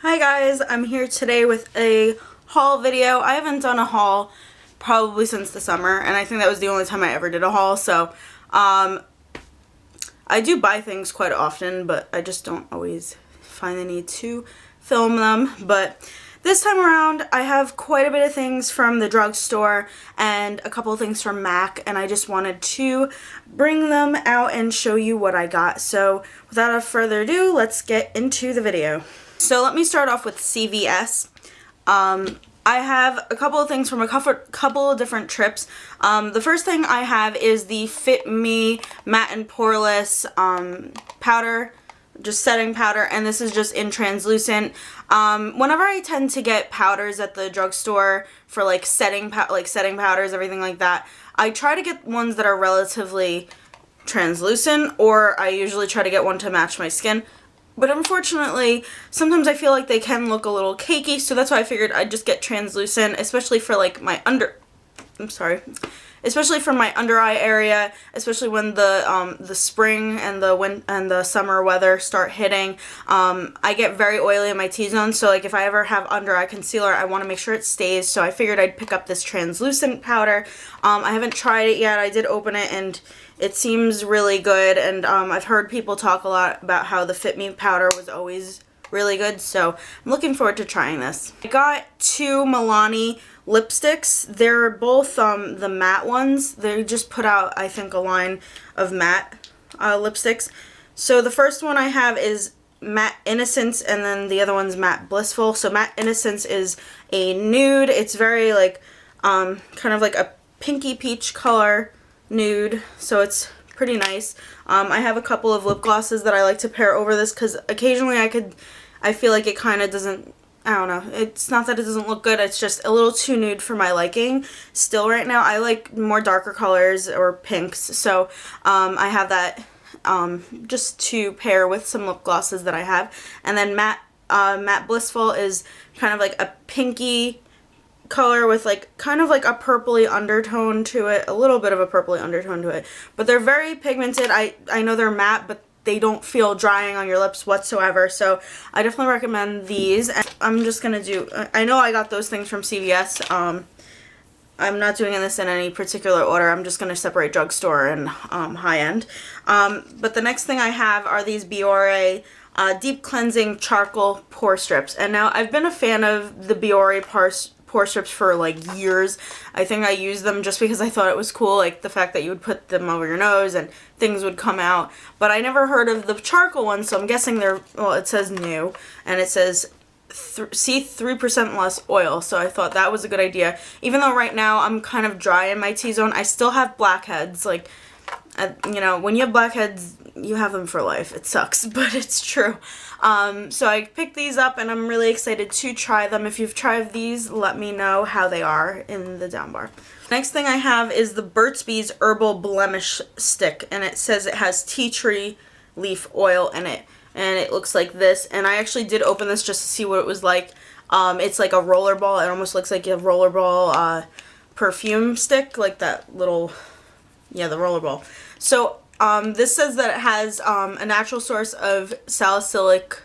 Hi guys, I'm here today with a haul video. I haven't done a haul probably since the summer, and I think that was the only time I ever did a haul, so I do buy things quite often, but I just don't always find the need to film them. But this time around, I have quite a bit of things from the drugstore and a couple of things from MAC, and I just wanted to bring them out and show you what I got. So without further ado, let's get into the video. So let me start off with CVS. I have a couple of things from a couple of different trips. The first thing I have is the Fit Me Matte and Poreless powder, just setting powder, and this is just in translucent. Whenever I tend to get powders at the drugstore for like setting powders, everything like that, I try to get ones that are relatively translucent, or I usually try to get one to match my skin. But unfortunately, sometimes I feel like they can look a little cakey, so that's why I figured I'd just get translucent, especially for like my especially for my under eye area, especially when the spring and the summer weather start hitting. I get very oily in my T-zone, so like if I ever have under eye concealer, I want to make sure it stays, so I figured I'd pick up this translucent powder. I haven't tried it yet. I did open it and it seems really good, and I've heard people talk a lot about how the Fit Me powder was always really good, so I'm looking forward to trying this. I got two Milani lipsticks. They're both the matte ones. They just put out, I think, a line of matte lipsticks. So the first one I have is Matte Innocence, and then the other one's Matte Blissful. So Matte Innocence is a nude. It's very like kind of like a pinky peach color nude, so it's pretty nice. I have a couple of lip glosses that I like to pair over this because occasionally I feel like it kind of doesn't, I don't know, it's not that it doesn't look good, it's just a little too nude for my liking still right now. I like more darker colors or pinks, so I have that just to pair with some lip glosses that I have. And then Matte Blissful is kind of like a pinky color with like kind of like a purpley undertone to it, a little bit of a purpley undertone to it, but they're very pigmented. I know they're matte, but they don't feel drying on your lips whatsoever, so I definitely recommend these. And I'm just gonna do, I know I got those things from CVS. I'm not doing this in any particular order. I'm just gonna separate drugstore and high-end. But the next thing I have are these Biore Deep Cleansing Charcoal Pore Strips, and now I've been a fan of the Biore pore strips for like years. I think I used them just because I thought it was cool, like the fact that you would put them over your nose and things would come out, but I never heard of the charcoal ones, so I'm guessing they're, well, it says new, and it says see 3% less oil, so I thought that was a good idea. Even though right now I'm kind of dry in my T-zone, I still have blackheads. Like, you know, when you have blackheads, you have them for life. It sucks, but it's true. So I picked these up, and I'm really excited to try them. If you've tried these, let me know how they are in the down bar. Next thing I have is the Burt's Bees Herbal Blemish Stick, and it says it has tea tree leaf oil in it, and it looks like this. And I actually did open this just to see what it was like. It's like a rollerball. It almost looks like a rollerball perfume stick, like that little, yeah, the rollerball. So this says that it has a natural source of salicylic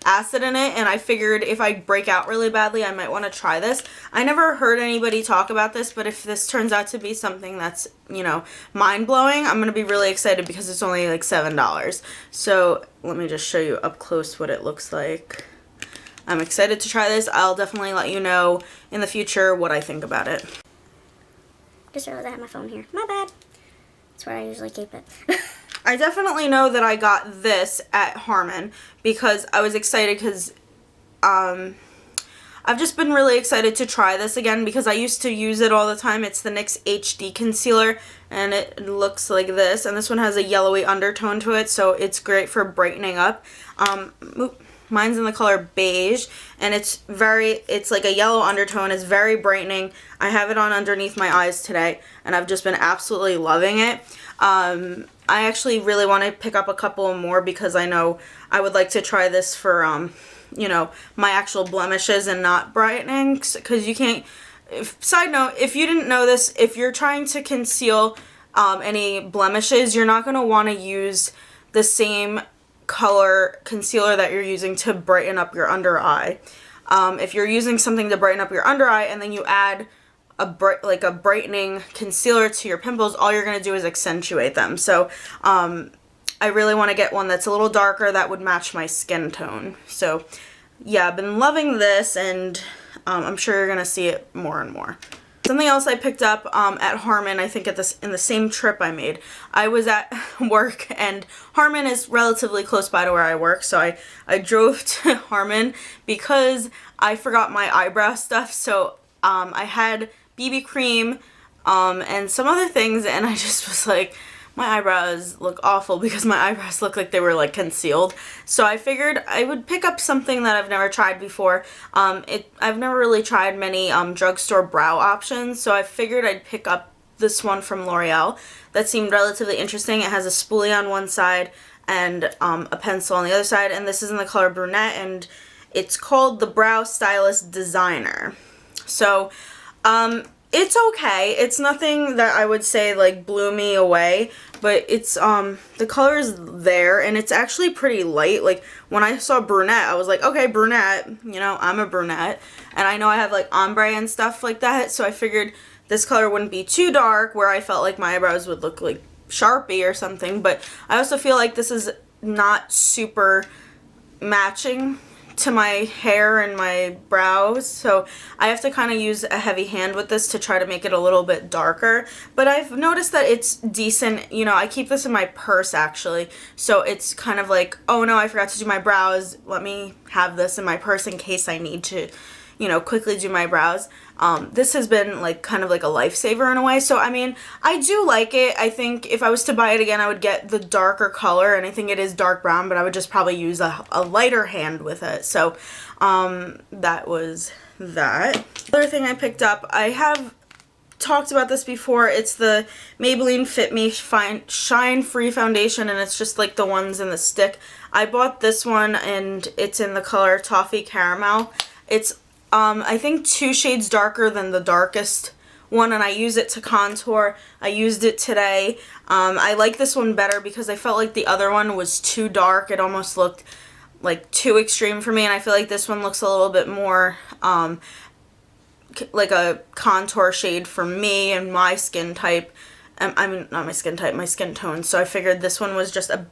acid in it, and I figured if I break out really badly, I might want to try this. I never heard anybody talk about this, but if this turns out to be something that's, you know, mind-blowing, I'm going to be really excited because it's only like $7. So let me just show you up close what it looks like. I'm excited to try this. I'll definitely let you know in the future what I think about it. Just realized I have my phone here. My bad. That's where I usually keep it. I definitely know that I got this at Harmon because I was excited because I've just been really excited to try this again because I used to use it all the time. It's the NYX HD Concealer, and it looks like this, and this one has a yellowy undertone to it, so it's great for brightening up. Mine's in the color beige, and it's like a yellow undertone. It's very brightening. I have it on underneath my eyes today, and I've just been absolutely loving it. I actually really want to pick up a couple more because I know I would like to try this for, you know, my actual blemishes and not brightening, because you can't, side note, if you didn't know this, if you're trying to conceal any blemishes, you're not going to want to use the same color concealer that you're using to brighten up your under eye. If you're using something to brighten up your under eye and then you add a brightening concealer to your pimples, all you're going to do is accentuate them. So I really want to get one that's a little darker that would match my skin tone. So yeah, I've been loving this, and I'm sure you're going to see it more and more. Something else I picked up at Harmon, I think in the same trip I made. I was at work, and Harmon is relatively close by to where I work, so I drove to Harmon because I forgot my eyebrow stuff. So I had BB cream and some other things, and I just was like, my eyebrows look awful because my eyebrows look like they were like concealed. So I figured I would pick up something that I've never tried before. I've never really tried many drugstore brow options, so I figured I'd pick up this one from L'Oreal that seemed relatively interesting. It has a spoolie on one side and a pencil on the other side, and this is in the color brunette, and it's called the Brow Stylist Designer. So it's okay. It's nothing that I would say like blew me away, but it's the color is there, and it's actually pretty light. Like when I saw brunette, I was like, okay, brunette, you know, I'm a brunette, and I know I have like ombre and stuff like that, so I figured this color wouldn't be too dark where I felt like my eyebrows would look like Sharpie or something. But I also feel like this is not super matching to my hair and my brows, so I have to kind of use a heavy hand with this to try to make it a little bit darker. But I've noticed that it's decent. You know, I keep this in my purse actually, so it's kind of like, oh no, I forgot to do my brows, let me have this in my purse in case I need to, you know, quickly do my brows. This has been like kind of like a lifesaver in a way. So I mean, I do like it. I think if I was to buy it again, I would get the darker color, and I think it is dark brown, but I would just probably use a lighter hand with it. So that was that. Other thing I picked up, I have talked about this before. It's the Maybelline Fit Me Shine Free Foundation, and it's just like the ones in the stick. I bought this one, and it's in the color Toffee Caramel. It's I think 2 shades darker than the darkest one, and I use it to contour. I used it today. I like this one better because I felt like the other one was too dark. It almost looked like too extreme for me, and I feel like this one looks a little bit more like a contour shade for me and my skin type. I mean, not my skin type, my skin tone. So I figured this one was just a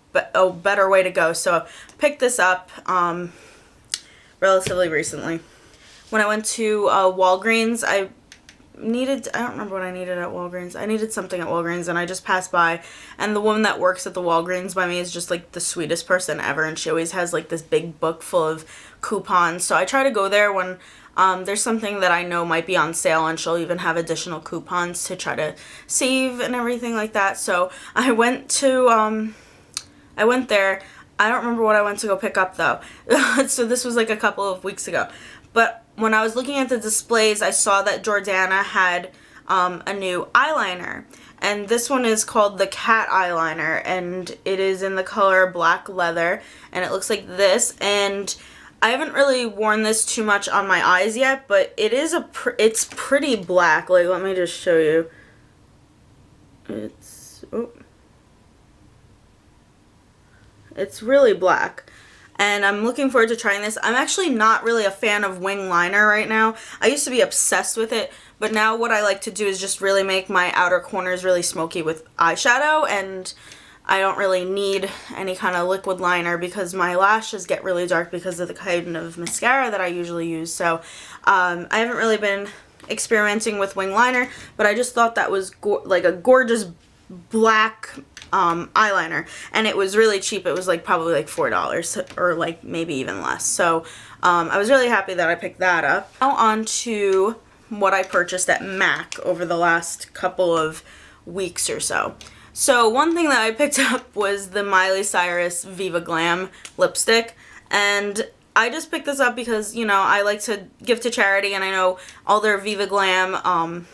better way to go. So I picked this up relatively recently. When I went to Walgreens, I don't remember what I needed at Walgreens. I needed something at Walgreens, and I just passed by, and the woman that works at the Walgreens by me is just like the sweetest person ever, and she always has like this big book full of coupons. So I try to go there when there's something that I know might be on sale, and she'll even have additional coupons to try to save and everything like that. So I went there. I don't remember what I went to go pick up though. So this was like a couple of weeks ago. But when I was looking at the displays, I saw that Jordana had a new eyeliner. And this one is called the Cat Eyeliner, and it is in the color Black Leather, and it looks like this. And I haven't really worn this too much on my eyes yet, but it is it's pretty black. Like, let me just show you. It's really black. And I'm looking forward to trying this. I'm actually not really a fan of wing liner right now. I used to be obsessed with it, but now what I like to do is just really make my outer corners really smoky with eyeshadow, and I don't really need any kind of liquid liner because my lashes get really dark because of the kind of mascara that I usually use. So I haven't really been experimenting with wing liner, but I just thought that was like a gorgeous black eyeliner, and it was really cheap. It was like probably like $4 or like maybe even less. So I was really happy that I picked that up. Now on to what I purchased at MAC over the last couple of weeks or so. So one thing that I picked up was the Miley Cyrus Viva Glam lipstick, and I just picked this up because, you know, I like to give to charity, and I know all their Viva Glam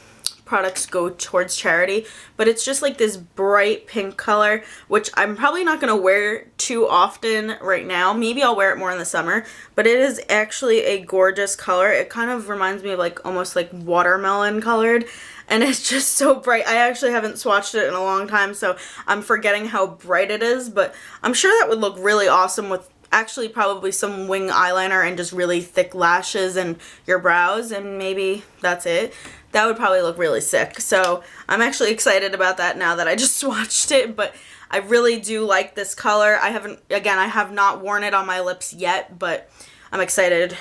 products go towards charity, but it's just like this bright pink color, which I'm probably not going to wear too often right now. Maybe I'll wear it more in the summer, but it is actually a gorgeous color. It kind of reminds me of like almost like watermelon colored, and it's just so bright. I actually haven't swatched it in a long time, so I'm forgetting how bright it is, but I'm sure that would look really awesome with actually probably some wing eyeliner and just really thick lashes and your brows, and maybe that's it. That would probably look really sick. So I'm actually excited about that now that I just swatched it, but I really do like this color. I have not worn it on my lips yet, but I'm excited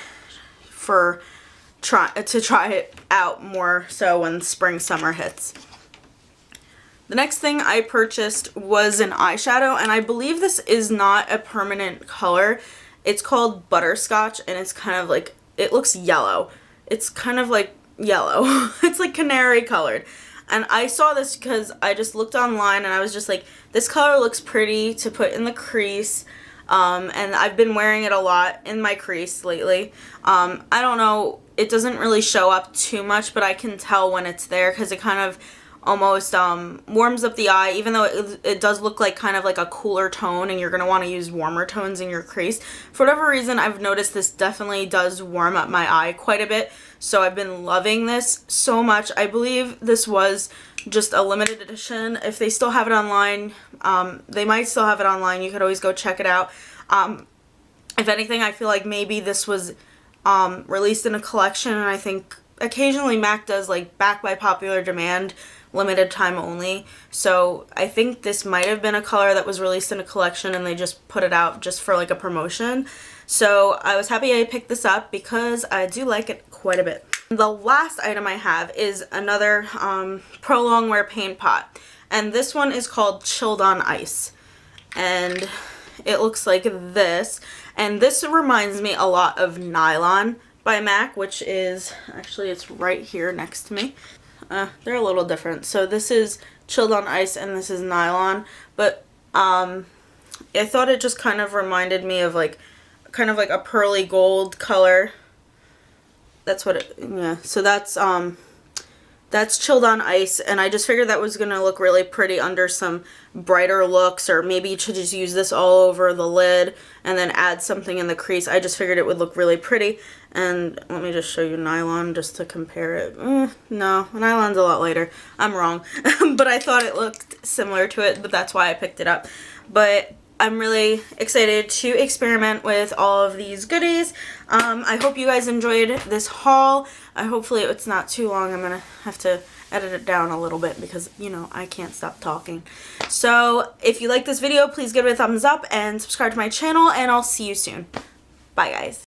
to try it out more so when spring summer hits. The next thing I purchased was an eyeshadow, and I believe this is not a permanent color. It's called Butterscotch, and it's kind of like, it looks yellow. It's kind of like yellow. It's like canary colored. And I saw this because I just looked online and I was just like, this color looks pretty to put in the crease. And I've been wearing it a lot in my crease lately. I don't know, it doesn't really show up too much, but I can tell when it's there because it kind of almost warms up the eye, even though it does look like kind of like a cooler tone, and you're going to want to use warmer tones in your crease. For whatever reason, I've noticed this definitely does warm up my eye quite a bit, so I've been loving this so much. I believe this was just a limited edition. If they still have it online, they might still have it online. You could always go check it out. If anything, I feel like maybe this was released in a collection, and I think occasionally MAC does like back by popular demand, limited time only. So I think this might have been a color that was released in a collection and they just put it out just for like a promotion. So I was happy I picked this up because I do like it quite a bit. The last item I have is another Pro Longwear paint pot, and this one is called Chilled on Ice, and it looks like this, and this reminds me a lot of Nylon by MAC, which is, actually it's right here next to me. They're a little different. So this is Chilled on Ice and this is Nylon, but I thought it just kind of reminded me of like kind of like a pearly gold color. That's what it, yeah, so that's Chilled on Ice, and I just figured that was gonna look really pretty under some brighter looks, or maybe you should just use this all over the lid and then add something in the crease. I just figured it would look really pretty. And let me just show you Nylon just to compare it. No, Nylon's a lot lighter. I'm wrong. But I thought it looked similar to it, but that's why I picked it up. But I'm really excited to experiment with all of these goodies. I hope you guys enjoyed this haul. Hopefully it's not too long. I'm going to have to edit it down a little bit because, you know, I can't stop talking. So if you like this video, please give it a thumbs up and subscribe to my channel, and I'll see you soon. Bye, guys.